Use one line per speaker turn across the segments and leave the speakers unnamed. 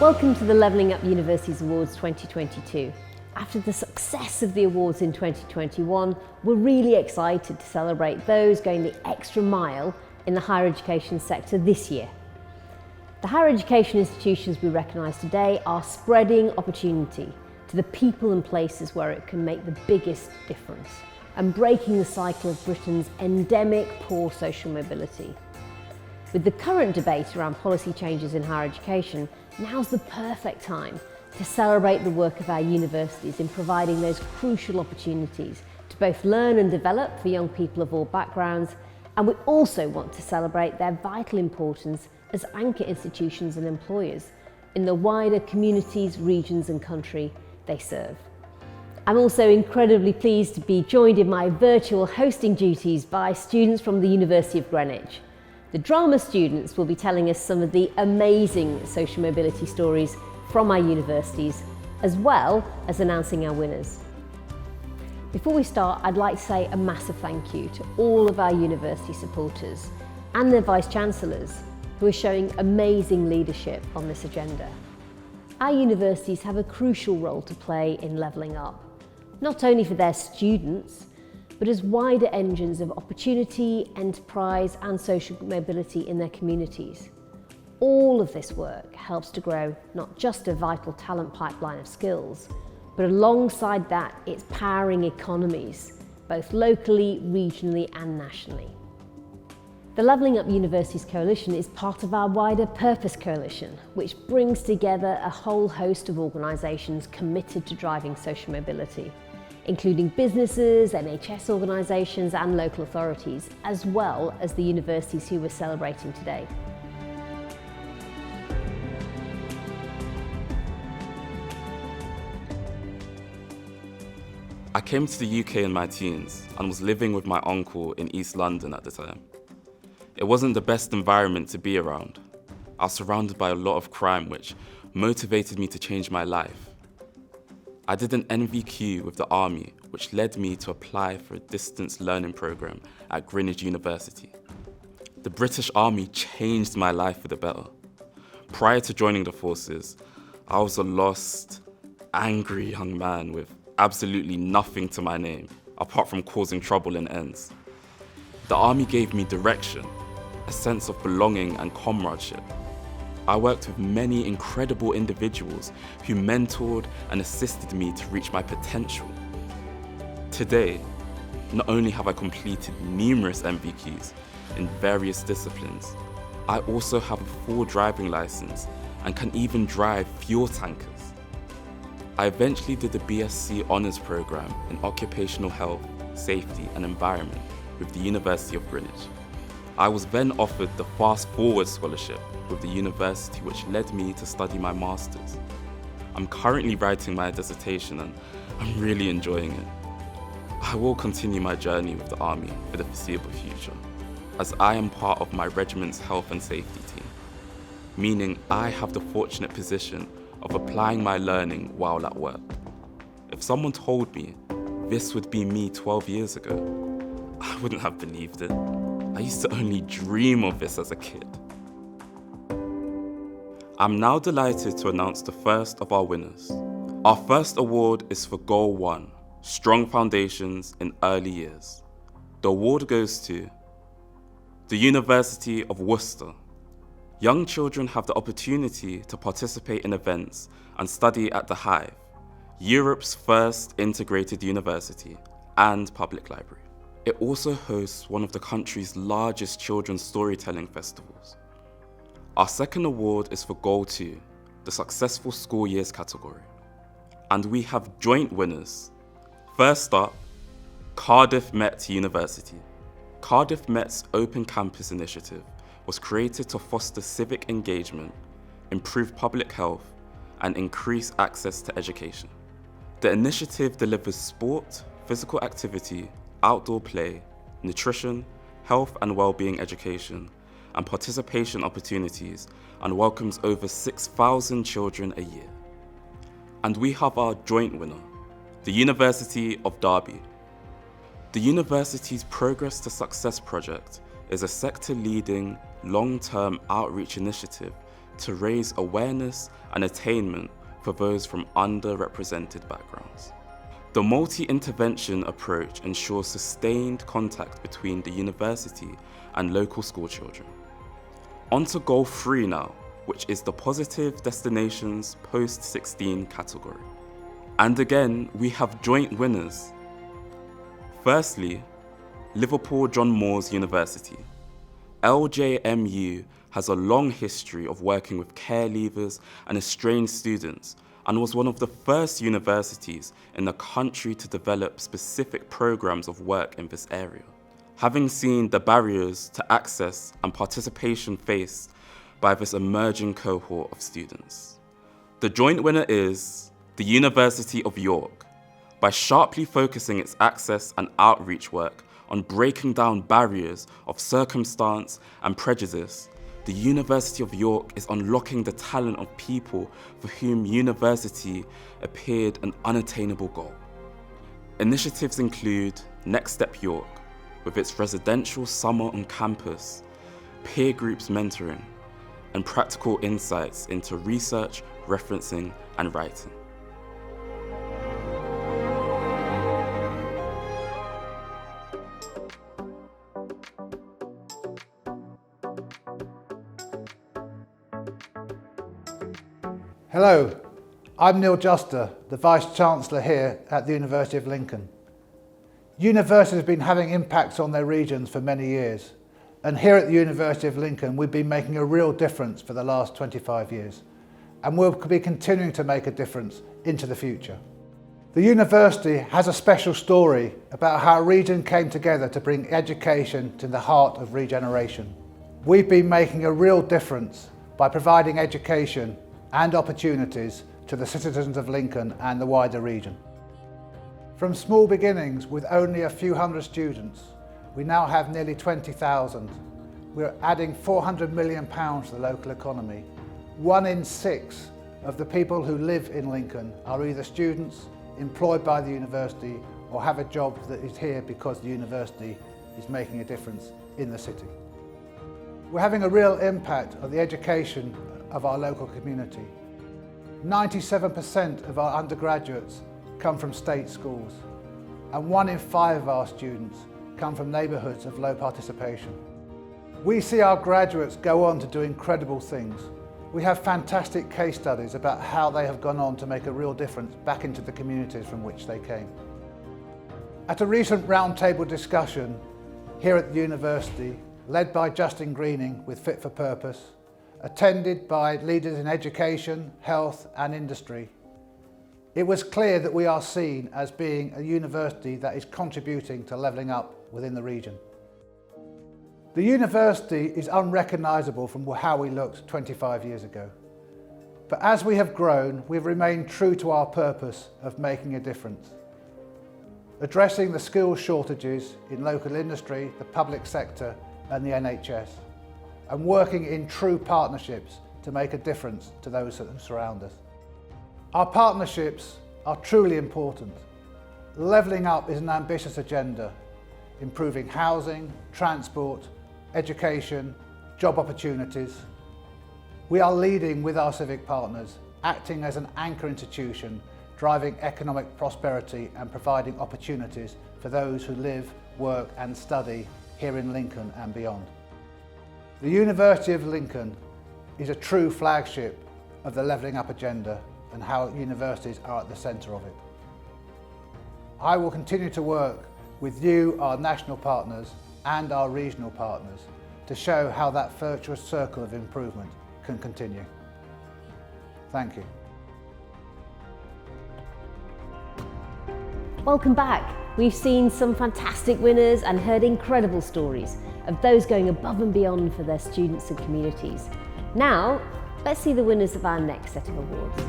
Welcome to the Levelling Up Universities Awards 2022. After the success of the awards in 2021, we're really excited to celebrate those going the extra mile in the higher education sector this year. The higher education institutions we recognise today are spreading opportunity to the people and places where it can make the biggest difference and breaking the cycle of Britain's endemic poor social mobility. With the current debate around policy changes in higher education, now's the perfect time to celebrate the work of our universities in providing those crucial opportunities to both learn and develop for young people of all backgrounds, and we also want to celebrate their vital importance as anchor institutions and employers in the wider communities, regions and country they serve. I'm also incredibly pleased to be joined in my virtual hosting duties by students from the University of Greenwich. The drama students will be telling us some of the amazing social mobility stories from our universities, as well as announcing our winners. Before we start, I'd like to say a massive thank you to all of our university supporters and their Vice-Chancellors who are showing amazing leadership on this agenda. Our universities have a crucial role to play in levelling up, not only for their students, but as wider engines of opportunity, enterprise and social mobility in their communities. All of this work helps to grow not just a vital talent pipeline of skills, but alongside that it's powering economies, both locally, regionally and nationally. The Levelling Up Universities Coalition is part of our wider Purpose Coalition, which brings together a whole host of organisations committed to driving social mobility, including businesses, NHS organisations and local authorities, as well as the universities who we're celebrating today.
I came to the UK in my teens and was living with my uncle in East London at the time. It wasn't the best environment to be around. I was surrounded by a lot of crime which motivated me to change my life. I did an NVQ with the army, which led me to apply for a distance learning program at Greenwich University. The British Army changed my life for the better. Prior to joining the forces, I was a lost, angry young man with absolutely nothing to my name, apart from causing trouble in ends. The army gave me direction, a sense of belonging and comradeship. I worked with many incredible individuals who mentored and assisted me to reach my potential. Today, not only have I completed numerous NVQs in various disciplines, I also have a full driving license and can even drive fuel tankers. I eventually did a BSc Honours Programme in Occupational Health, Safety and Environment with the University of Greenwich. I was then offered the Fast Forward Scholarship with the university, which led me to study my Masters. I'm currently writing my dissertation and I'm really enjoying it. I will continue my journey with the Army for the foreseeable future, as I am part of my regiment's health and safety team, meaning I have the fortunate position of applying my learning while at work. If someone told me this would be me 12 years ago, I wouldn't have believed it. I used to only dream of this as a kid. I'm now delighted to announce the first of our winners. Our first award is for Goal 1, Strong Foundations in Early Years. The award goes to the University of Worcester. Young children have the opportunity to participate in events and study at the Hive, Europe's first integrated university and public library. It also hosts one of the country's largest children's storytelling festivals. Our second award is for Goal 2, the Successful School Years category. And we have joint winners. First up, Cardiff Met University. Cardiff Met's Open Campus initiative was created to foster civic engagement, improve public health, and increase access to education. The initiative delivers sport, physical activity, outdoor play, nutrition, health and well-being education, and participation opportunities, and welcomes over 6,000 children a year. And we have our joint winner, the University of Derby. The university's Progress to Success project is a sector-leading, long-term outreach initiative to raise awareness and attainment for those from underrepresented backgrounds. The multi-intervention approach ensures sustained contact between the university and local school children. On to goal 3 now, which is the Positive Destinations Post-16 category. And again, we have joint winners. Firstly, Liverpool John Moores University. LJMU has a long history of working with care leavers and estranged students, and was one of the first universities in the country to develop specific programs of work in this area, having seen the barriers to access and participation faced by this emerging cohort of students. The joint winner is the University of York, by sharply focusing its access and outreach work on breaking down barriers of circumstance and prejudice. The University of York is unlocking the talent of people for whom university appeared an unattainable goal. Initiatives include Next Step York, with its residential summer on campus, peer groups mentoring, and practical insights into research, referencing, and writing.
Hello, I'm Neil Juster, the Vice-Chancellor here at the University of Lincoln. Universities have been having impacts on their regions for many years, and here at the University of Lincoln we've been making a real difference for the last 25 years, and we'll be continuing to make a difference into the future. The university has a special story about how a region came together to bring education to the heart of regeneration. We've been making a real difference by providing education and opportunities to the citizens of Lincoln and the wider region. From small beginnings with only a few hundred students, we now have nearly 20,000. We're adding £400 million to the local economy. 1 in 6 of the people who live in Lincoln are either students employed by the university or have a job that is here because the university is making a difference in the city. We're having a real impact on the education of our local community. 97% of our undergraduates come from state schools, and 1 in 5 of our students come from neighbourhoods of low participation. We see our graduates go on to do incredible things. We have fantastic case studies about how they have gone on to make a real difference back into the communities from which they came. At a recent roundtable discussion here at the university, led by Justin Greening with Fit for Purpose, attended by leaders in education, health and industry, it was clear that we are seen as being a university that is contributing to levelling up within the region. The university is unrecognisable from how we looked 25 years ago. But as we have grown, we've remained true to our purpose of making a difference, addressing the skills shortages in local industry, the public sector and the NHS, and working in true partnerships to make a difference to those that surround us. Our partnerships are truly important. Levelling up is an ambitious agenda, improving housing, transport, education, job opportunities. We are leading with our civic partners, acting as an anchor institution, driving economic prosperity and providing opportunities for those who live, work and study here in Lincoln and beyond. The University of Lincoln is a true flagship of the levelling up agenda and how universities are at the centre of it. I will continue to work with you, our national partners and our regional partners to show how that virtuous circle of improvement can continue. Thank you.
Welcome back. We've seen some fantastic winners and heard incredible stories of those going above and beyond for their students and communities. Now, let's see the winners of our next set of awards.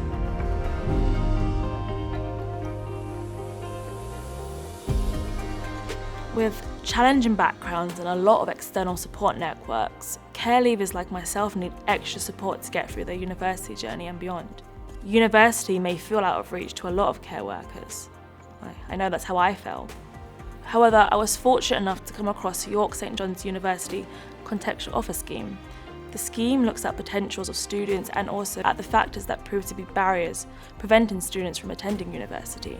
With challenging backgrounds and a lot of external support networks, care leavers like myself need extra support to get through their university journey and beyond. University may feel out of reach to a lot of care workers. I know that's how I felt. However, I was fortunate enough to come across York St John's University Contextual Offer Scheme. The scheme looks at potentials of students and also at the factors that prove to be barriers preventing students from attending university.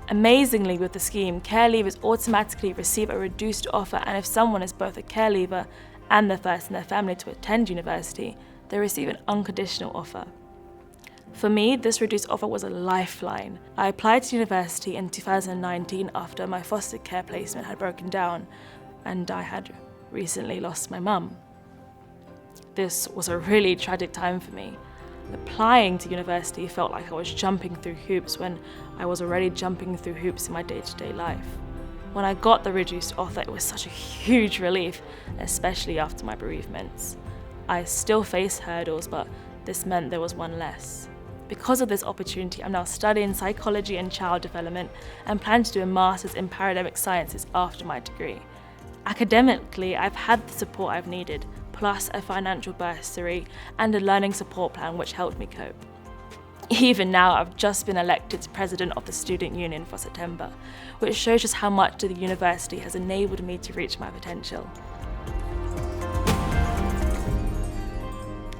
Amazingly, with the scheme, care leavers automatically receive a reduced offer, and if someone is both a care leaver and the first in their family to attend university, they receive an unconditional offer. For me, this reduced offer was a lifeline. I applied to university in 2019 after my foster care placement had broken down and I had recently lost my mum. This was a really tragic time for me. Applying to university felt like I was jumping through hoops when I was already jumping through hoops in my day-to-day life. When I got the reduced offer, it was such a huge relief, especially after my bereavements. I still face hurdles, but this meant there was one less. Because of this opportunity, I'm now studying psychology and child development and plan to do a master's in paradigmic sciences after my degree. Academically, I've had the support I've needed, plus a financial bursary and a learning support plan which helped me cope. Even now, I've just been elected president of the Student Union for September, which shows just how much the university has enabled me to reach my potential.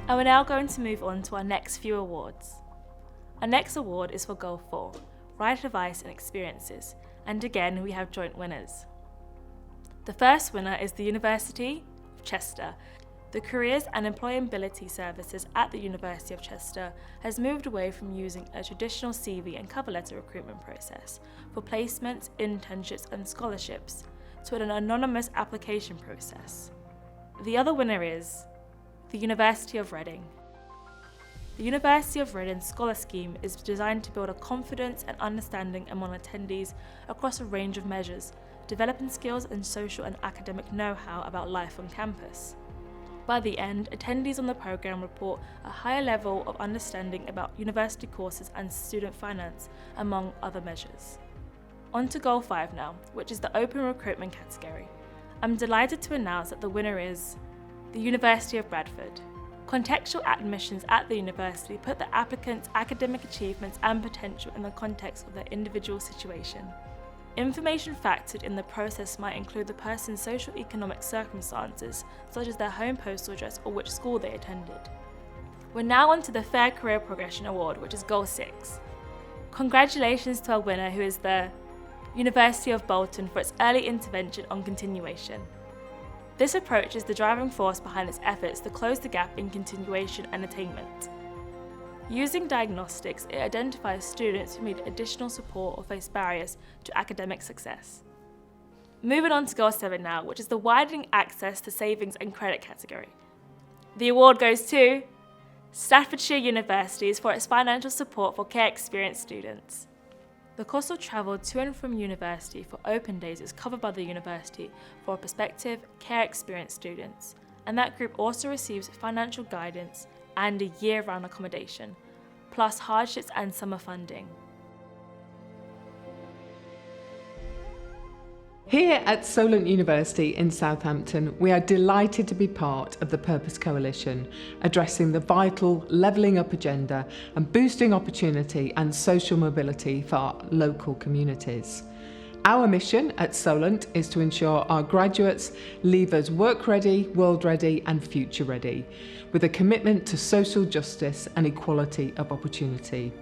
And we're now going to move on to our next few awards. Our next award is for Goal 4, Right Advice and Experiences, and again we have joint winners. The first winner is the University of Chester. The Careers and Employability Services at the University of Chester has moved away from using a traditional CV and cover letter recruitment process for placements, internships and scholarships to an anonymous application process. The other winner is the University of Reading. The University of Reading Scholar Scheme is designed to build a confidence and understanding among attendees across a range of measures, developing skills and social and academic know-how about life on campus. By the end, attendees on the programme report a higher level of understanding about university courses and student finance, among other measures. On to Goal 5 now, which is the open recruitment category. I'm delighted to announce that the winner is the University of Bradford. Contextual admissions at the university put the applicant's academic achievements and potential in the context of their individual situation. Information factored in the process might include the person's socio-economic circumstances, such as their home postal address or which school they attended. We're now on to the Fair Career Progression Award, which is Goal 6. Congratulations to our winner, who is the University of Bolton, for its early intervention on continuation. This approach is the driving force behind its efforts to close the gap in continuation and attainment. Using diagnostics, it identifies students who need additional support or face barriers to academic success. Moving on to Goal 7 now, which is the widening access to savings and credit category. The award goes to Staffordshire Universities for its financial support for care experienced students. The cost of travel to and from university for open days is covered by the university for prospective care experienced students, and that group also receives financial guidance and a year-round accommodation, plus hardships and summer funding.
Here at Solent University in Southampton, we are delighted to be part of the Purpose Coalition, addressing the vital levelling up agenda and boosting opportunity and social mobility for our local communities. Our mission at Solent is to ensure our graduates leave us work ready, world ready and future ready, with a commitment to social justice and equality of opportunity.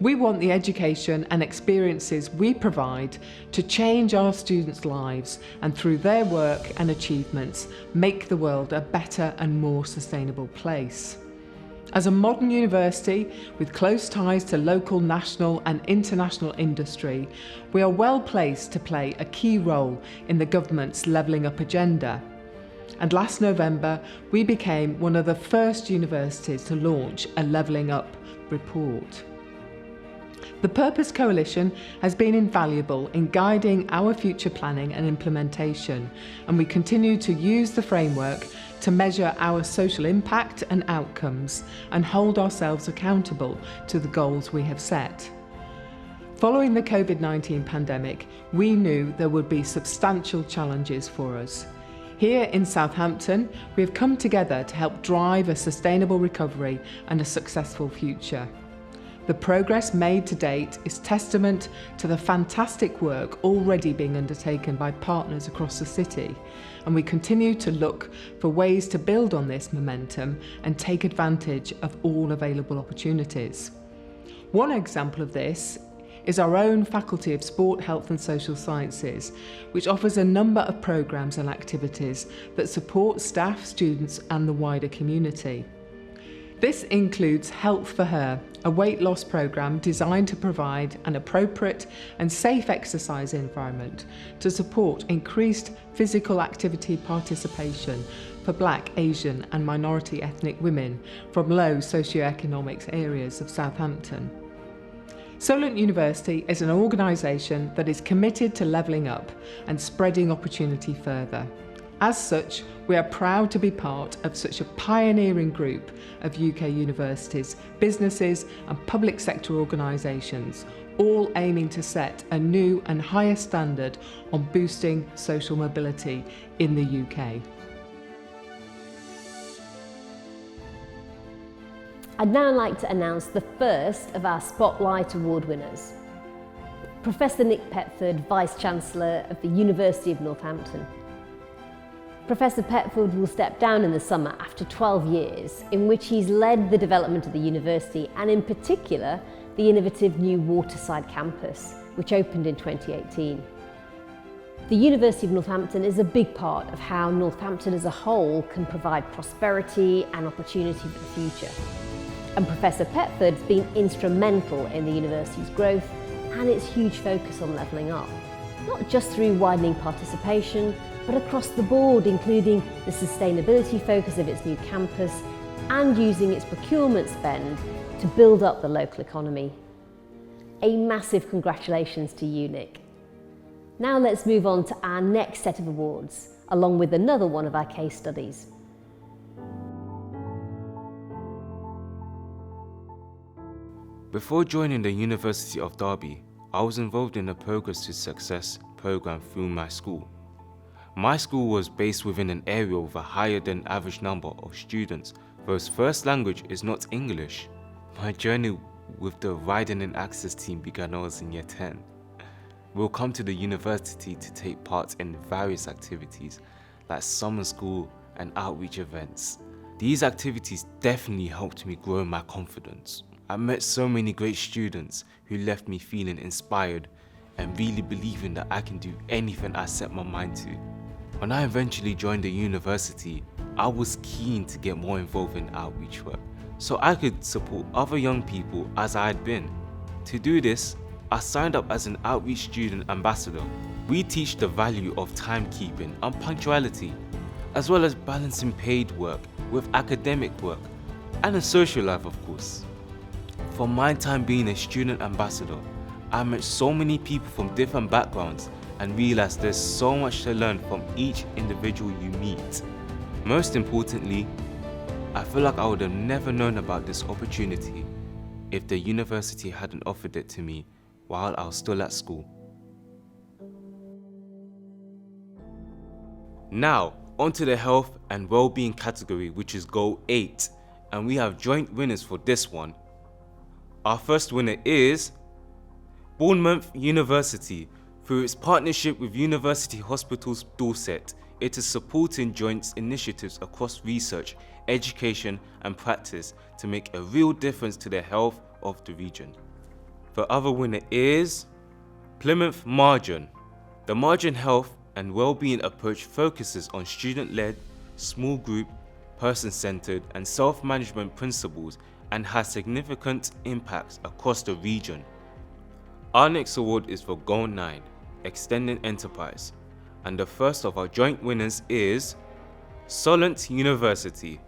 We want the education and experiences we provide to change our students' lives and through their work and achievements make the world a better and more sustainable place. As a modern university with close ties to local, national and international industry, we are well placed to play a key role in the government's levelling up agenda. And last November, we became one of the first universities to launch a levelling up report. The Purpose Coalition has been invaluable in guiding our future planning and implementation, and we continue to use the framework to measure our social impact and outcomes and hold ourselves accountable to the goals we have set. Following the COVID-19 pandemic, we knew there would be substantial challenges for us. Here in Southampton, we have come together to help drive a sustainable recovery and a successful future. The progress made to date is testament to the fantastic work already being undertaken by partners across the city, and we continue to look for ways to build on this momentum and take advantage of all available opportunities. One example of this is our own Faculty of Sport, Health and Social Sciences, which offers a number of programmes and activities that support staff, students and the wider community. This includes Health for Her, a weight loss programme designed to provide an appropriate and safe exercise environment to support increased physical activity participation for Black, Asian and minority ethnic women from low socioeconomic areas of Southampton. Solent University is an organisation that is committed to levelling up and spreading opportunity further. As such, we are proud to be part of such a pioneering group of UK universities, businesses and public sector organisations, all aiming to set a new and higher standard on boosting social mobility in the UK.
I'd now like to announce the first of our Spotlight Award winners. Professor Nick Petford, Vice-Chancellor of the University of Northampton. Professor Petford will step down in the summer after 12 years, in which he's led the development of the university and in particular the innovative new Waterside campus, which opened in 2018. The University of Northampton is a big part of how Northampton as a whole can provide prosperity and opportunity for the future. And Professor Petford's been instrumental in the university's growth and its huge focus on levelling up, not just through widening participation, but across the board, including the sustainability focus of its new campus and using its procurement spend to build up the local economy. A massive congratulations to you, Nick. Now let's move on to our next set of awards, along with another one of our case studies.
Before joining the University of Derby, I was involved in the Progress to Success programme through my school. My school was based within an area with a higher than average number of students, whose first language is not English. My journey with the Riding and Access team began when I was in year 10. We'll come to the university to take part in various activities like summer school and outreach events. These activities definitely helped me grow my confidence. I met so many great students who left me feeling inspired and really believing that I can do anything I set my mind to. When I eventually joined the university, I was keen to get more involved in outreach work so I could support other young people as I had been. To do this, I signed up as an outreach student ambassador. We teach the value of timekeeping and punctuality, as well as balancing paid work with academic work and a social life, of course. From my time being a student ambassador, I met so many people from different backgrounds and realized there's so much to learn from each individual you meet. Most importantly, I feel like I would have never known about this opportunity if the university hadn't offered it to me while I was still at school. Now, onto the health and well-being category, which is goal 8, and we have joint winners for this one. Our first winner is Bournemouth University. Through its partnership with University Hospitals Dorset, it is supporting joint initiatives across research, education and practice to make a real difference to the health of the region. The other winner is Plymouth Margin. The Margin Health and Wellbeing approach focuses on student-led, small group, person-centered and self-management principles and has significant impacts across the region. Our next award is for Goal 9, Extending Enterprise, and the first of our joint winners is Solent University.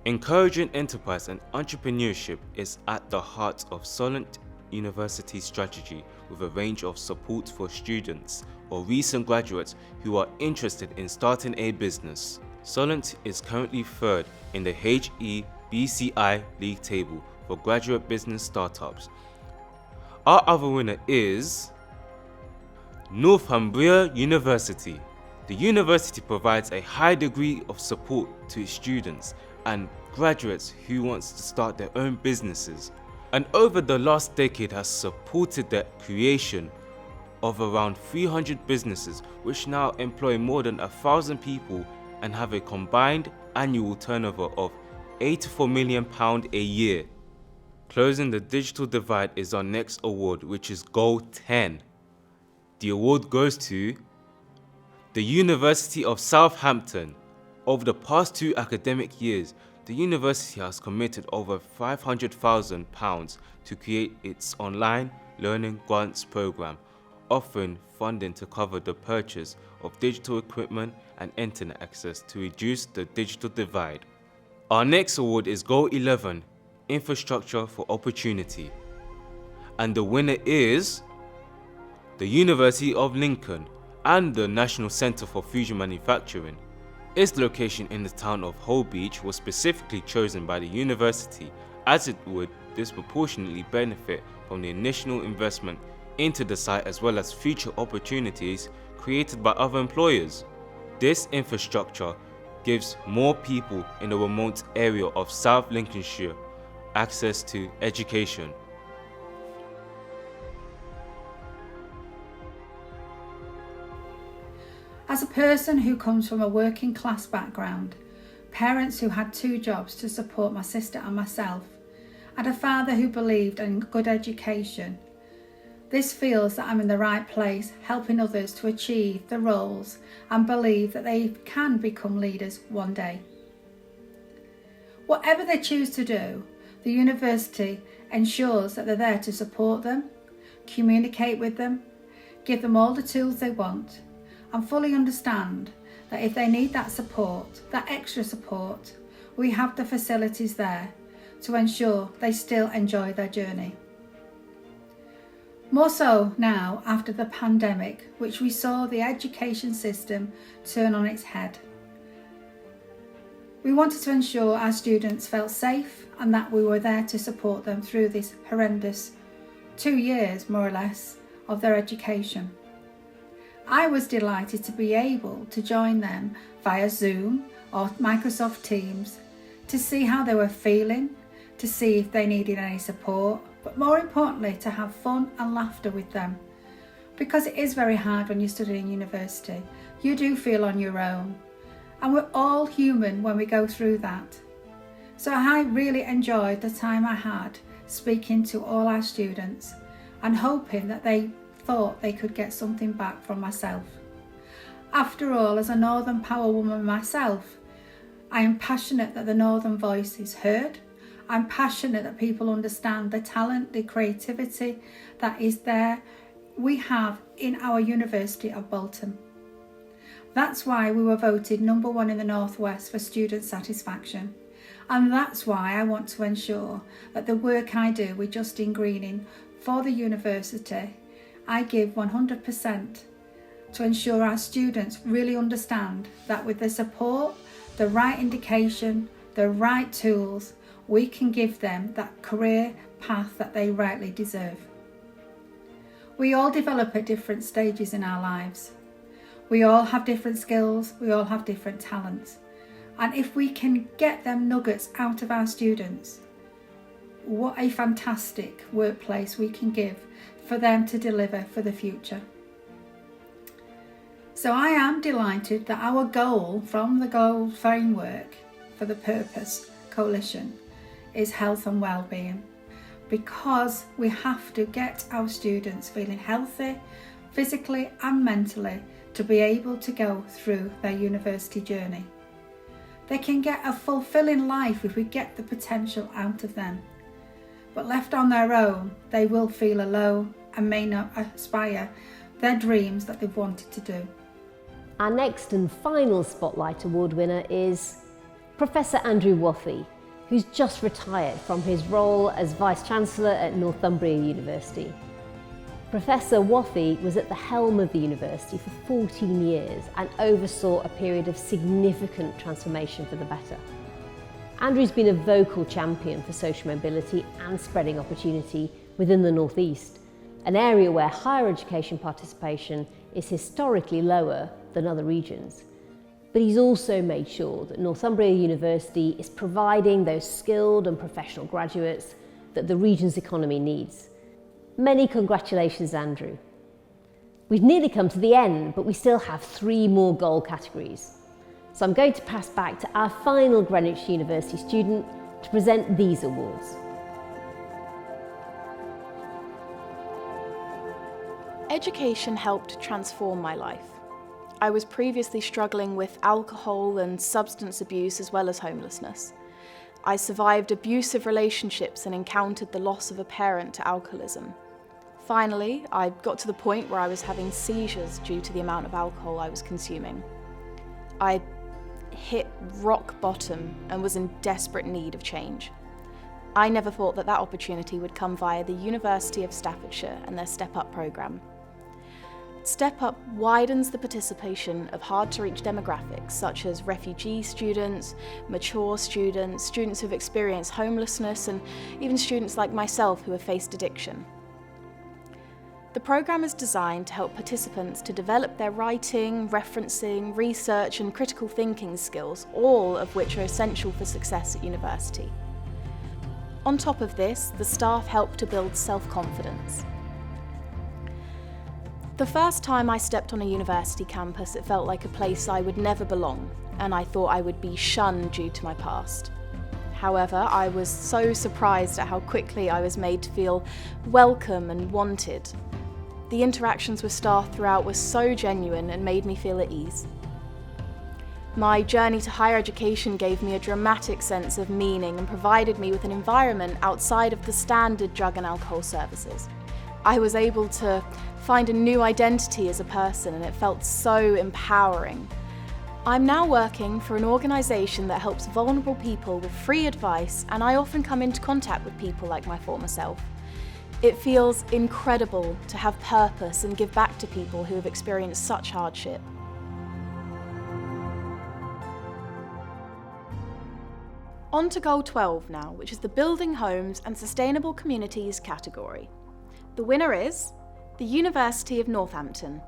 Encouraging enterprise and entrepreneurship is at the heart of Solent University's strategy, with a range of support for students or recent graduates who are interested in starting a business. Solent is currently third in the HEBCI league table for graduate business startups. Our other winner is Northumbria University. The university provides a high degree of support to its students and graduates who want to start their own businesses.
and over the last decade has supported the creation of around 300 businesses which now employ more than 1,000 people and have a combined annual turnover of £84 million a year. Closing the digital divide is our next award, which is Gold 10. The award goes to the University of Southampton. Over the past 2 academic years, the university has committed over £500,000 to create its online learning grants program, offering funding to cover the purchase of digital equipment and internet access to reduce the digital divide. Our next award is Goal 11, Infrastructure for Opportunity. And the winner is the University of Lincoln and the National Centre for Fusion Manufacturing. Its location in the town of Holbeach was specifically chosen by the university as it would disproportionately benefit from the initial investment into the site as well as future opportunities created by other employers. This infrastructure gives more people in the remote area of South Lincolnshire access to education.
As a person who comes from a working class background, parents who had 2 jobs to support my sister and myself, and a father who believed in good education, this feels that I'm in the right place, helping others to achieve the roles and believe that they can become leaders one day. Whatever they choose to do, the university ensures that they're there to support them, communicate with them, give them all the tools they want, and fully understand that if they need that support, that extra support, we have the facilities there to ensure they still enjoy their journey. More so now after the pandemic, which we saw the education system turn on its head. We wanted to ensure our students felt safe and that we were there to support them through this horrendous 2 years, more or less, of their education. I was delighted to be able to join them via Zoom or Microsoft Teams to see how they were feeling, to see if they needed any support, but more importantly to have fun and laughter with them. Because it is very hard when you study in university. You do feel on your own, and we're all human when we go through that. So I really enjoyed the time I had speaking to all our students and hoping that they thought they could get something back from myself. After all, as a Northern Power woman myself, I am passionate that the Northern voice is heard. I'm passionate that people understand the talent, the creativity that is there we have in our University of Bolton. That's why we were voted number 1 in the North West for student satisfaction. And that's why I want to ensure that the work I do with Justine Greening for the university, I give 100% to ensure our students really understand that with the support, the right indication, the right tools, we can give them that career path that they rightly deserve. We all develop at different stages in our lives. We all have different skills, we all have different talents. And if we can get them nuggets out of our students, what a fantastic workplace we can give for them to deliver for the future. So I am delighted that our goal from the goal framework for the Purpose Coalition is health and well-being, because we have to get our students feeling healthy, physically and mentally, to be able to go through their university journey. They can get a fulfilling life if we get the potential out of them. But left on their own, they will feel alone and may not aspire their dreams that they've wanted to do.
Our next and final Spotlight Award winner is Professor Andrew WATHEY, who's just retired from his role as Vice-Chancellor at Northumbria University. Professor WATHEY was at the helm of the university for 14 years and oversaw a period of significant transformation for the better. Andrew's been a vocal champion for social mobility and spreading opportunity within the North East, an area where higher education participation is historically lower than other regions. But he's also made sure that Northumbria University is providing those skilled and professional graduates that the region's economy needs. Many congratulations, Andrew. We've nearly come to the end, but we still have 3 more goal categories. So I'm going to pass back to our final Greenwich University student to present these awards.
Education helped transform my life. I was previously struggling with alcohol and substance abuse as well as homelessness. I survived abusive relationships and encountered the loss of a parent to alcoholism. Finally, I got to the point where I was having seizures due to the amount of alcohol I was consuming. I hit rock bottom and was in desperate need of change. I never thought that opportunity would come via the University of Staffordshire and their Step Up programme. Step Up widens the participation of hard-to-reach demographics such as refugee students, mature students, students who've experienced homelessness, and even students like myself who have faced addiction. The programme is designed to help participants to develop their writing, referencing, research and critical thinking skills, all of which are essential for success at university. On top of this, the staff help to build self-confidence. The first time I stepped on a university campus, it felt like a place I would never belong, and I thought I would be shunned due to my past. However, I was so surprised at how quickly I was made to feel welcome and wanted. The interactions with staff throughout were so genuine and made me feel at ease. My journey to higher education gave me a dramatic sense of meaning and provided me with an environment outside of the standard drug and alcohol services. I was able to find a new identity as a person, and it felt so empowering. I'm now working for an organisation that helps vulnerable people with free advice, and I often come into contact with people like my former self. It feels incredible to have purpose and give back to people who have experienced such hardship. On to Goal 12 now, which is the Building Homes and Sustainable Communities category. The winner is the University of Northampton.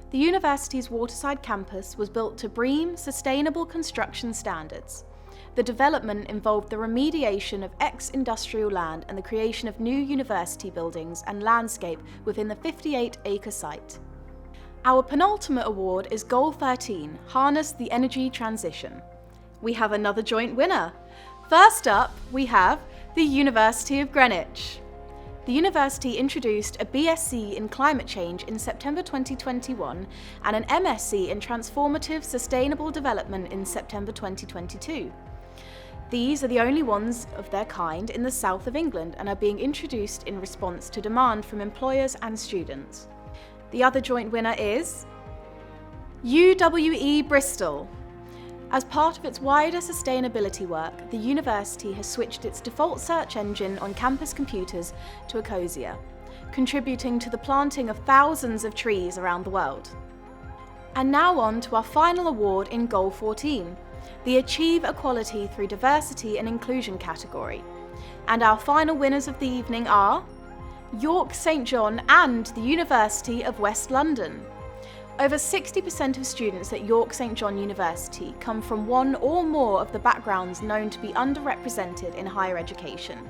The university's waterside campus was built to BREEAM Sustainable Construction Standards. The development involved the remediation of ex-industrial land and the creation of new university buildings and landscape within the 58-acre site. Our penultimate award is Goal 13, Harness the Energy Transition. We have another joint winner. First up, we have the University of Greenwich. The university introduced a BSc in Climate Change in September 2021 and an MSc in Transformative Sustainable Development in September 2022. These are the only ones of their kind in the south of England and are being introduced in response to demand from employers and students. The other joint winner is UWE Bristol. As part of its wider sustainability work, the university has switched its default search engine on campus computers to Ecosia, contributing to the planting of thousands of trees around the world. And now on to our final award in Goal 14, the Achieve Equality Through Diversity and Inclusion category. And our final winners of the evening are York St John and the University of West London. Over 60% of students at York St John University come from one or more of the backgrounds known to be underrepresented in higher education.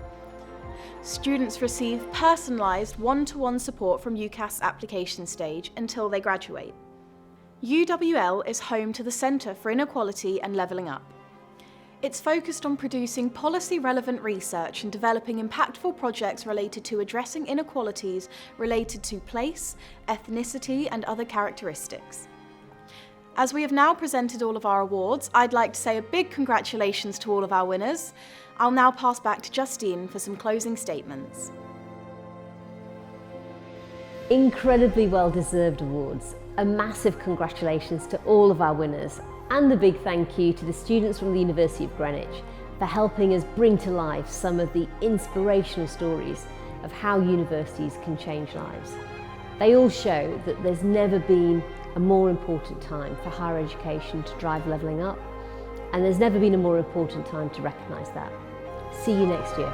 Students receive personalised one-to-one support from UCAS's application stage until they graduate. UWL is home to the Centre for Inequality and Levelling Up. It's focused on producing policy-relevant research and developing impactful projects related to addressing inequalities related to place, ethnicity, and other characteristics. As we have now presented all of our awards, I'd like to say a big congratulations to all of our winners. I'll now pass back to Justine for some closing statements.
Incredibly well-deserved awards. A massive congratulations to all of our winners, and a big thank you to the students from the University of Greenwich for helping us bring to life some of the inspirational stories of how universities can change lives. They all show that there's never been a more important time for higher education to drive levelling up, and there's never been a more important time to recognise that. See you next year.